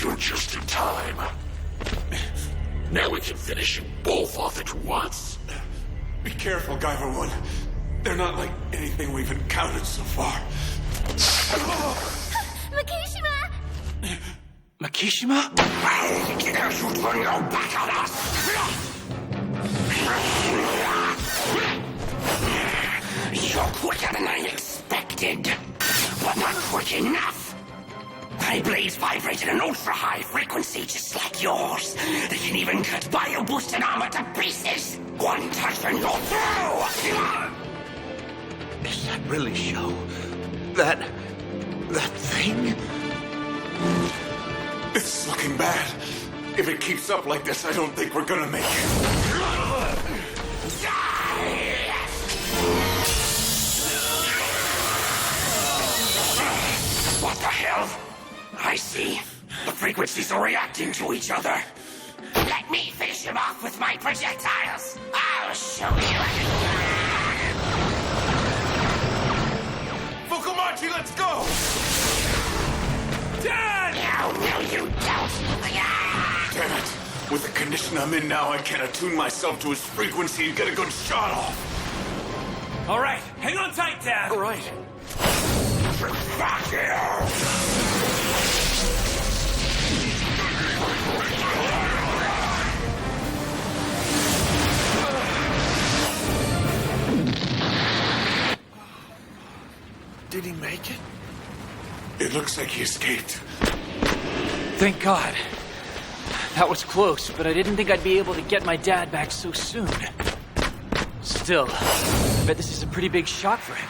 You're just in time. Now we can finish you both off at once. Be careful, Guyver One. They're not like anything we've encountered so far. Makishima! Makishima? You turn your back on us! You're quicker than I expected, but not quick enough. My blades vibrate at an ultra-high frequency just like yours. They can even cut bio-boosted armor to pieces. One touch and you're through! Is that really Sho? That thing? It's looking bad. If it keeps up like this, I don't think we're gonna make it. What the hell? I see. The frequencies are reacting to each other. Let me finish him off with my projectiles. I'll show you. Fukumachi, let's go! Dad! No, you don't. Damn it. With the condition I'm in now, I can't attune myself to his frequency and get a good shot off. All right, hang on tight, Dad. All right. Back here! Did he make it? It looks like he escaped. Thank God. That was close, but I didn't think I'd be able to get my dad back so soon. Still, I bet this is a pretty big shock for him.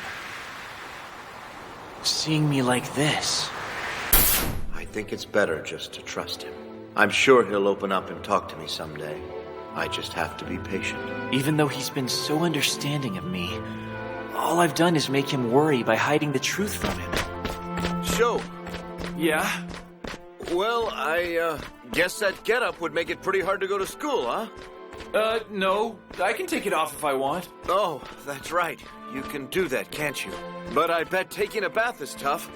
Seeing me like this. I think it's better just to trust him. I'm sure he'll open up and talk to me someday. I just have to be patient. Even though he's been so understanding of me, all I've done is make him worry by hiding the truth from him. Sho. Yeah? Well, I guess that getup would make it pretty hard to go to school, huh? No. I can take it off if I want. Oh, that's right. You can do that, can't you? But I bet taking a bath is tough.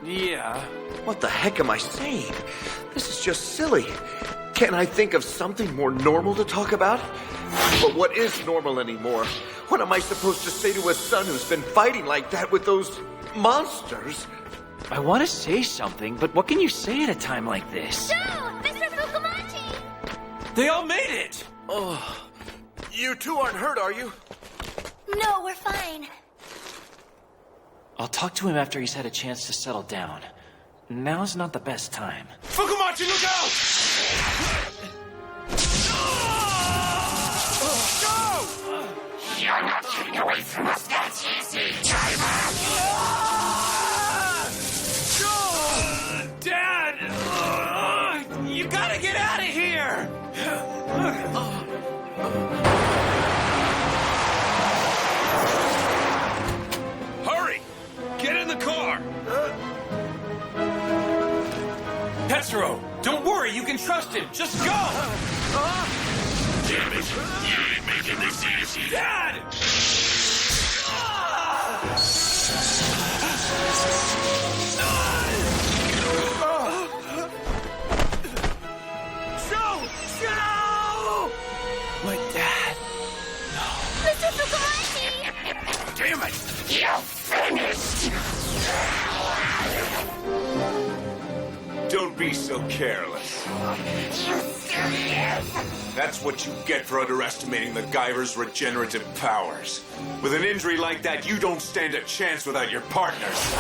Yeah. What the heck am I saying? This is just silly. Can't I think of something more normal to talk about? But what is normal anymore? What am I supposed to say to a son who's been fighting like that with those monsters? I want to say something, but what can you say at a time like this? Sho! Mr. Fukumachi! They all made it! Oh, you two aren't hurt, are you? No, we're fine. I'll talk to him after he's had a chance to settle down. Now's not the best time. Fukumachi, look out! You're not getting away from us that easy, driver! Dad! You gotta get out of here! Hurry! Get in the car! Petro, don't worry, you can trust him. Just go! Damn it! You ain't making this easy. Dad! My dad. Mr. Fukumachi! Damn it! You're finished! Don't be so careless. You still live! That's what you get for underestimating the Guyver's regenerative powers. With an injury like that, you don't stand a chance without your partners.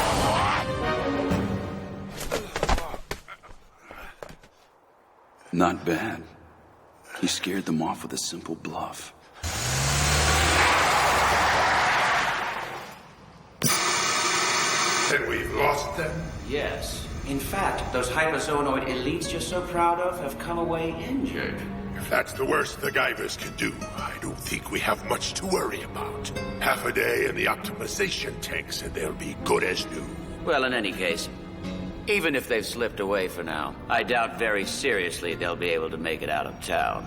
Not bad. He scared them off with a simple bluff. Then we've lost them? Yes. In fact, those hyperzoonoid elites you're so proud of have come away injured. If that's the worst the Guyvers can do, I don't think we have much to worry about. Half a day in the optimization tanks and they'll be good as new. Well, in any case, even if they've slipped away for now, I doubt very seriously they'll be able to make it out of town.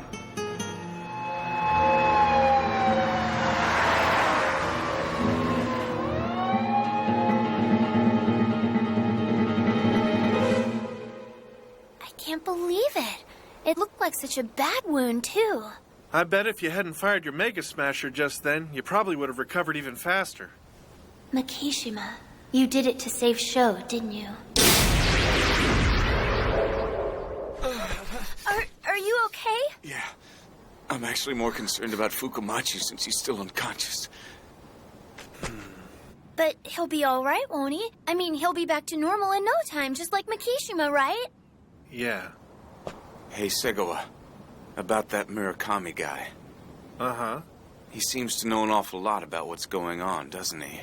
I can't believe it. It looked like such a bad wound, too. I bet if you hadn't fired your Mega Smasher just then, you probably would have recovered even faster. Makishima, you did it to save Sho, didn't you? Are you okay? Yeah. I'm actually more concerned about Fukumachi since he's still unconscious. But he'll be all right, won't he? I mean, he'll be back to normal in no time, just like Makishima, right? Yeah. Hey, Segawa. About that Murakami guy. Uh-huh. He seems to know an awful lot about what's going on, doesn't he?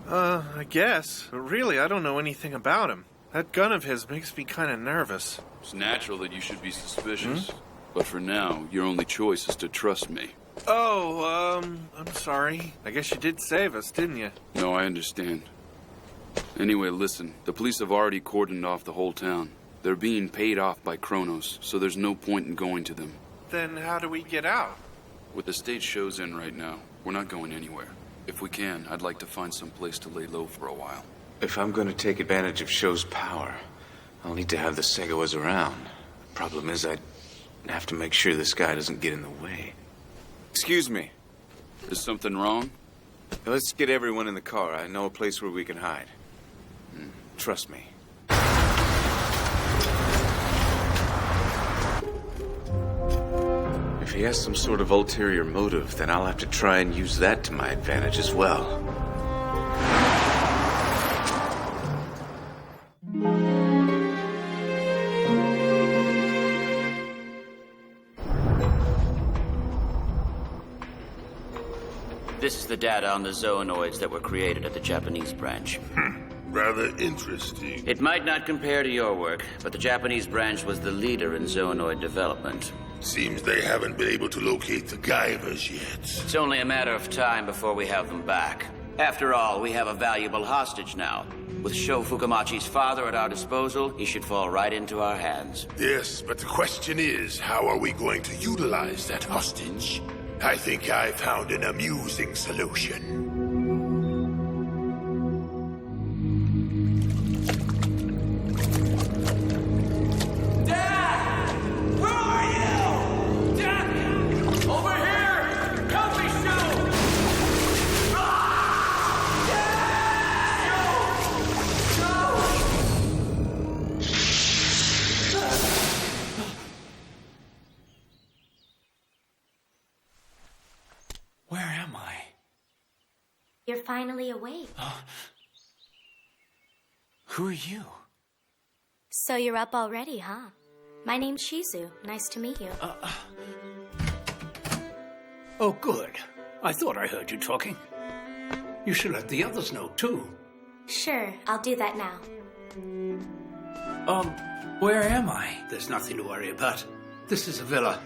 I guess. But really, I don't know anything about him. That gun of his makes me kind of nervous. It's natural that you should be suspicious. But for now, your only choice is to trust me. Oh, I'm sorry. I guess you did save us, didn't you? No, I understand. Anyway, listen. The police have already cordoned off the whole town. They're being paid off by Kronos, so there's no point in going to them. Then how do we get out? With the stage shows in right now, we're not going anywhere. If we can, I'd like to find some place to lay low for a while. If I'm going to take advantage of Sho's power, I'll need to have the Segawas around. Problem is, I'd have to make sure this guy doesn't get in the way. Excuse me. Is something wrong? Let's get everyone in the car. I know a place where we can hide. Trust me. If he has some sort of ulterior motive, then I'll have to try and use that to my advantage as well. This is the data on the zoonoids that were created at the Japanese branch. Rather interesting. It might not compare to your work, but the Japanese branch was the leader in zoonoid development. Seems they haven't been able to locate the Guyvers yet. It's only a matter of time before we have them back. After all, we have a valuable hostage now. With Sho Fukumachi's father at our disposal, he should fall right into our hands. Yes, but the question is, how are we going to utilize that hostage? I think I found an amusing solution. Where am I? You're finally awake. Who are you? So you're up already, huh? My name's Shizu. Nice to meet you. Oh, good. I thought I heard you talking. You should let the others know, too. Sure, I'll do that now. Where am I? There's nothing to worry about. This is a villa.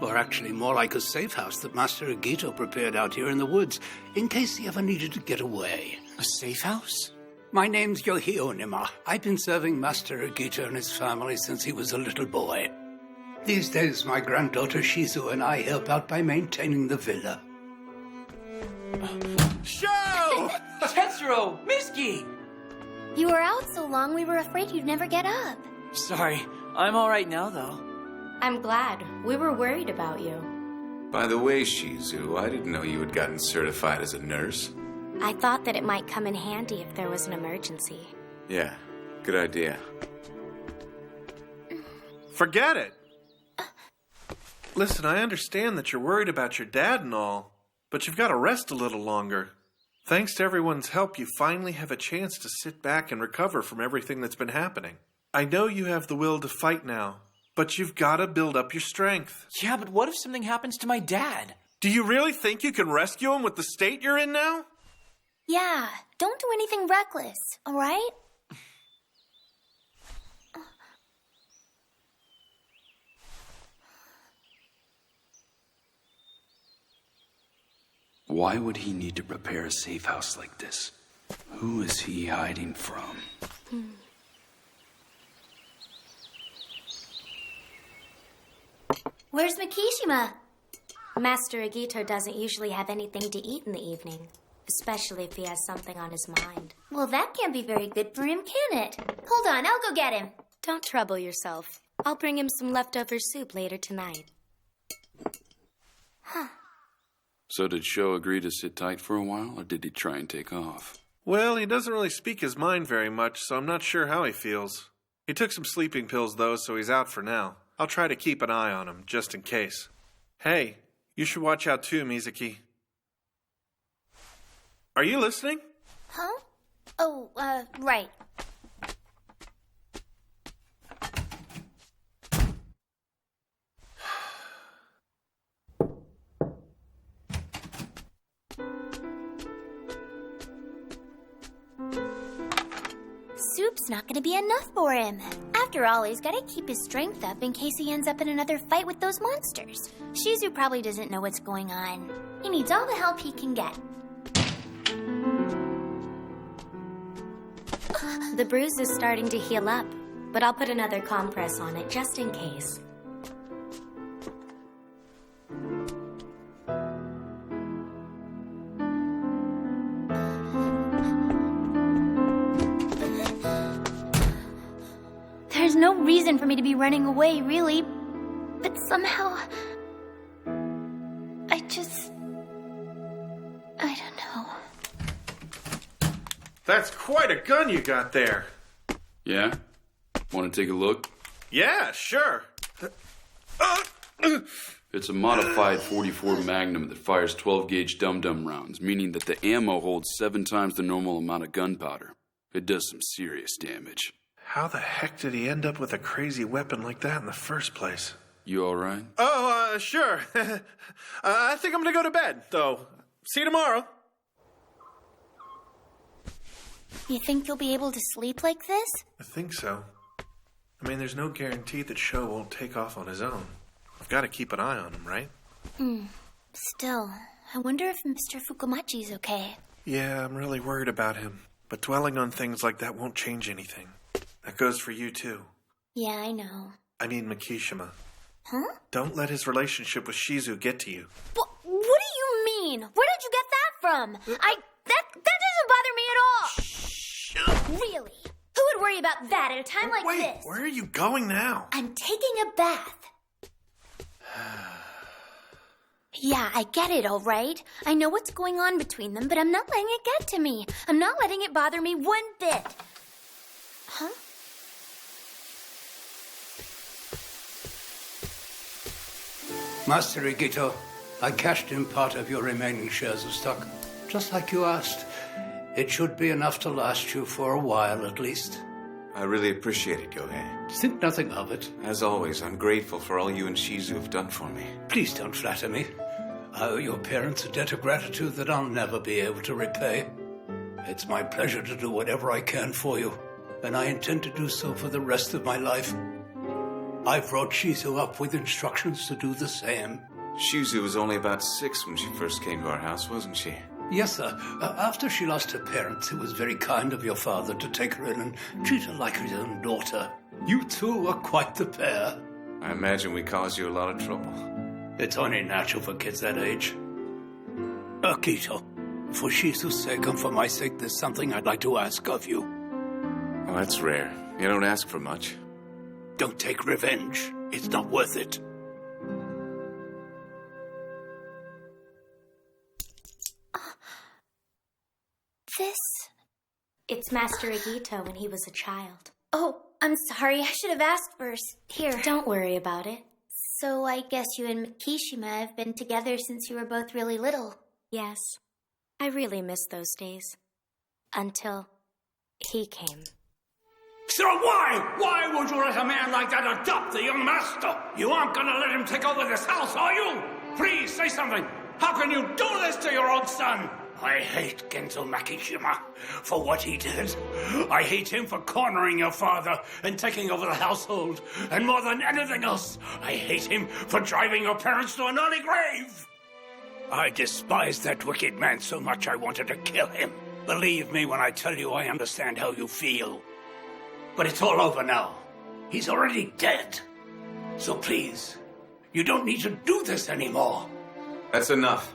Or actually more like a safe house that Master Agito prepared out here in the woods, in case he ever needed to get away. A safe house? My name's Yohio Nima. I've been serving Master Agito and his family since he was a little boy. These days, my granddaughter Shizu and I help out by maintaining the villa. Show! Tetsuro! Miski! You were out so long we were afraid you'd never get up. Sorry, I'm all right now, though. I'm glad. We were worried about you. By the way, Shizu, I didn't know you had gotten certified as a nurse. I thought that it might come in handy if there was an emergency. Yeah, good idea. Forget it. Listen, I understand that you're worried about your dad and all, but you've got to rest a little longer. Thanks to everyone's help, you finally have a chance to sit back and recover from everything that's been happening. I know you have the will to fight now, but you've got to build up your strength. Yeah, but what if something happens to my dad? Do you really think you can rescue him with the state you're in now? Yeah, don't do anything reckless, all right? Why would he need to prepare a safe house like this? Who is he hiding from? Where's Makishima? Master Agito doesn't usually have anything to eat in the evening, especially if he has something on his mind. Well, that can't be very good for him, can it? Hold on, I'll go get him. Don't trouble yourself. I'll bring him some leftover soup later tonight. So did Sho agree to sit tight for a while, or did he try and take off? Well, he doesn't really speak his mind very much, so I'm not sure how he feels. He took some sleeping pills, though, so he's out for now. I'll try to keep an eye on him, just in case. Hey, you should watch out too, Mizuki. Are you listening? Huh? Oh, right. Soup's not gonna be enough for him. After all, he's gotta keep his strength up in case he ends up in another fight with those monsters. Shizu probably doesn't know what's going on. He needs all the help he can get. The bruise is starting to heal up, but I'll put another compress on it just in case. There's no reason for me to be running away, really. But somehow... I don't know. That's quite a gun you got there. Yeah? Want to take a look? Yeah, sure. It's a modified 44 Magnum that fires 12-gauge dum-dum rounds, meaning that the ammo holds 7 times the normal amount of gunpowder. It does some serious damage. How the heck did he end up with a crazy weapon like that in the first place? You all right? Oh, sure. I think I'm gonna go to bed, though. See you tomorrow. You think you'll be able to sleep like this? I think so. I mean, there's no guarantee that Sho won't take off on his own. I've got to keep an eye on him, right? Still, I wonder if Mr. Fukumachi's okay. Yeah, I'm really worried about him. But dwelling on things like that won't change anything. That goes for you, too. Yeah, I know. I mean Makishima. Huh? Don't let his relationship with Shizu get to you. What do you mean? Where did you get that from? That doesn't bother me at all. Shh. Really? Who would worry about that at a time like Wait, this? where are you going now? I'm taking a bath. Yeah, I get it, all right. I know what's going on between them, but I'm not letting it get to me. I'm not letting it bother me one bit. Huh? Master Igito, I cashed in part of your remaining shares of stock, just like you asked. It should be enough to last you for a while, at least. I really appreciate it, Gohei. Think nothing of it. As always, I'm grateful for all you and Shizu have done for me. Please don't flatter me. I owe your parents a debt of gratitude that I'll never be able to repay. It's my pleasure to do whatever I can for you, and I intend to do so for the rest of my life. I've brought Shizu up with instructions to do the same. Shizu was only about 6 when she first came to our house, wasn't she? Yes, sir. After she lost her parents, it was very kind of your father to take her in and treat her like his own daughter. You two are quite the pair. I imagine we caused you a lot of trouble. It's only natural for kids that age. Akito, for Shizu's sake and for my sake, there's something I'd like to ask of you. Well, that's rare. You don't ask for much. Don't take revenge. It's not worth it. This... It's Master Agito when he was a child. Oh, I'm sorry. I should have asked first. Here. Don't worry about it. So I guess you and Mikishima have been together since you were both really little. Yes. I really miss those days. Until he came. So why? Why would you let a man like that adopt the young master? You aren't gonna let him take over this house, are you? Please, say something. How can you do this to your own son? I hate Genzo Makishima for what he did. I hate him for cornering your father and taking over the household. And more than anything else, I hate him for driving your parents to an early grave. I despise that wicked man so much I wanted to kill him. Believe me when I tell you I understand how you feel. But it's all over now. He's already dead. So please, you don't need to do this anymore. That's enough.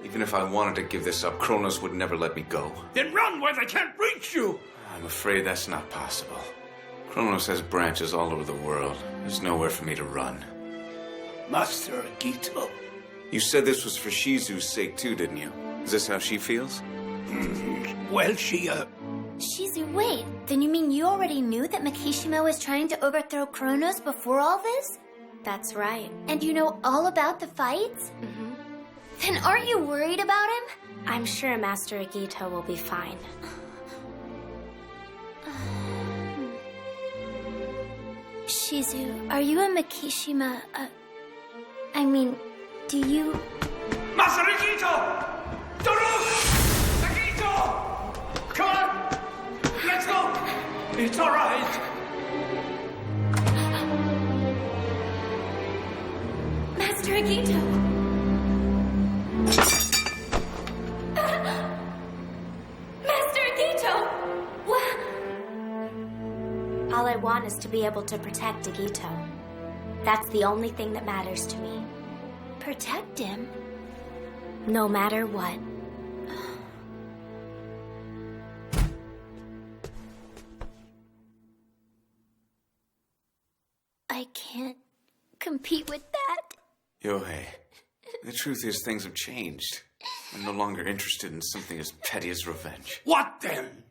Even if I wanted to give this up, Kronos would never let me go. Then run where they can't reach you! I'm afraid that's not possible. Kronos has branches all over the world. There's nowhere for me to run. Master Agito. You said this was for Shizu's sake too, didn't you? Is this how she feels? Well, she, Shizu, wait. Then you mean you already knew that Mikishima was trying to overthrow Kronos before all this? That's right. And you know all about the fights? Mm-hmm. Then aren't you worried about him? I'm sure Master Agito will be fine. Shizu, are you and Mikishima, I mean, do you... Master Agito! Doru! Agito! Come on! Let's go! It's all right! Master Agito! Master Agito! What? All I want is to be able to protect Agito. That's the only thing that matters to me. Protect him? No matter what. I can't compete with that. Yohei, the truth is things have changed. I'm no longer interested in something as petty as revenge. What then?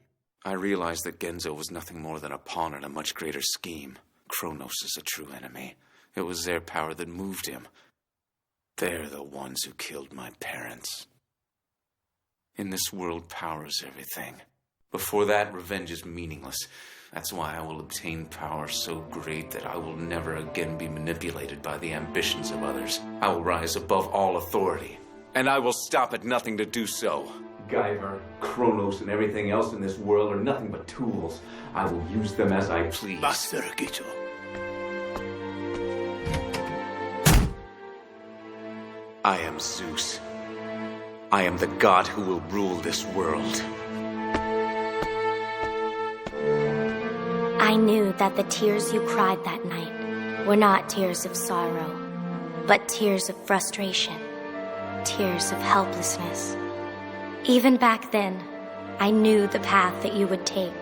I realized that Genzo was nothing more than a pawn in a much greater scheme. Kronos is a true enemy. It was their power that moved him. They're the ones who killed my parents. In this world, power is everything. Before that, revenge is meaningless. That's why I will obtain power so great that I will never again be manipulated by the ambitions of others. I will rise above all authority, and I will stop at nothing to do so. Guyver, Kronos, and everything else in this world are nothing but tools. I will use them as I please. Master Agito. I am Zeus. I am the god who will rule this world. I knew that the tears you cried that night were not tears of sorrow, but tears of frustration, tears of helplessness. Even back then, I knew the path that you would take,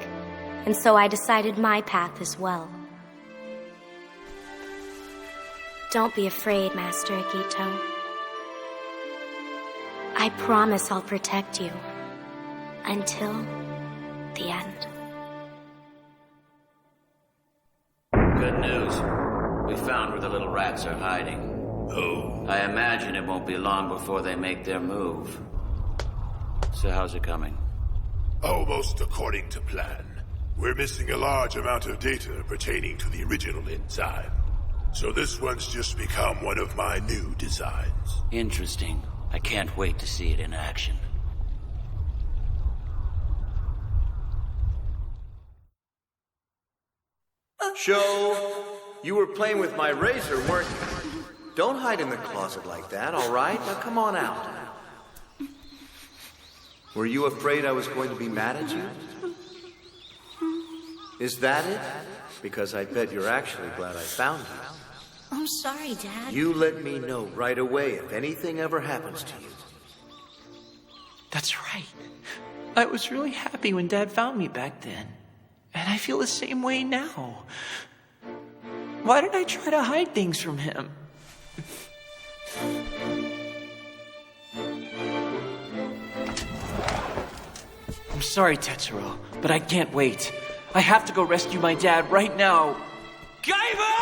and so I decided my path as well. Don't be afraid, Master Agito. I promise I'll protect you until the end. Good news. We found where the little rats are hiding. Oh. I imagine it won't be long before they make their move. So how's it coming? Almost according to plan. We're missing a large amount of data pertaining to the original enzyme. So this one's just become one of my new designs. Interesting. I can't wait to see it in action. Show, you were playing with my razor, weren't you? Don't hide in the closet like that, all right? Now come on out. Were you afraid I was going to be mad at you? Is that it? Because I bet you're actually glad I found you. I'm sorry, Dad. You let me know right away if anything ever happens to you. That's right. I was really happy when Dad found me back then. And I feel the same way now. Why did I try to hide things from him? I'm sorry, Tetsuro, but I can't wait. I have to go rescue my dad right now. Gaiba!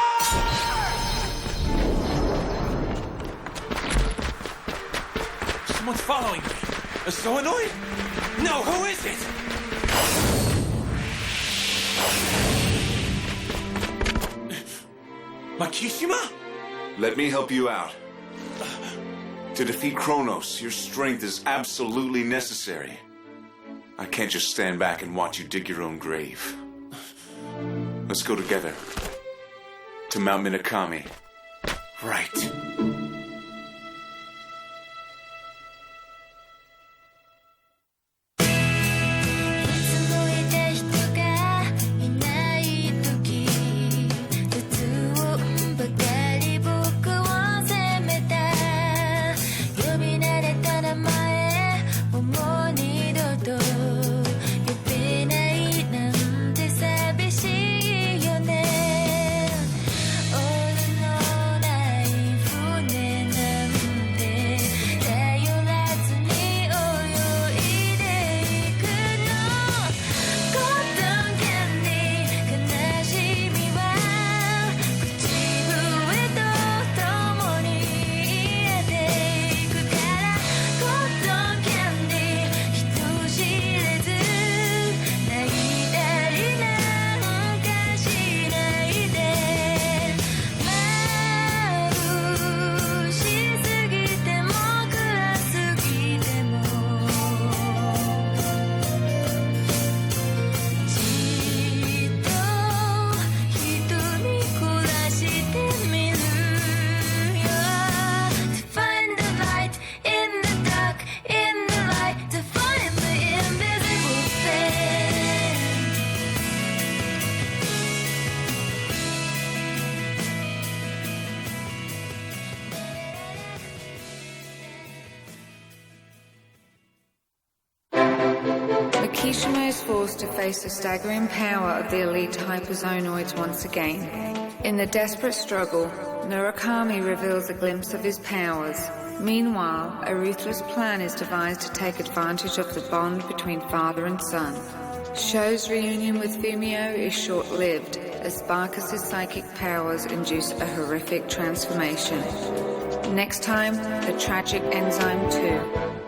Someone's following me. A Sonoid? No, who is it? Makishima? Let me help you out. To defeat Kronos, your strength is absolutely necessary. I can't just stand back and watch you dig your own grave. Let's go together. To Mount Minakami. Right. Makishima is forced to face the staggering power of the elite hyperzonoids once again. In the desperate struggle, Murakami reveals a glimpse of his powers. Meanwhile, a ruthless plan is devised to take advantage of the bond between father and son. Sho's reunion with Fumio is short-lived, as Barkus' psychic powers induce a horrific transformation. Next time, the tragic Enzyme 2.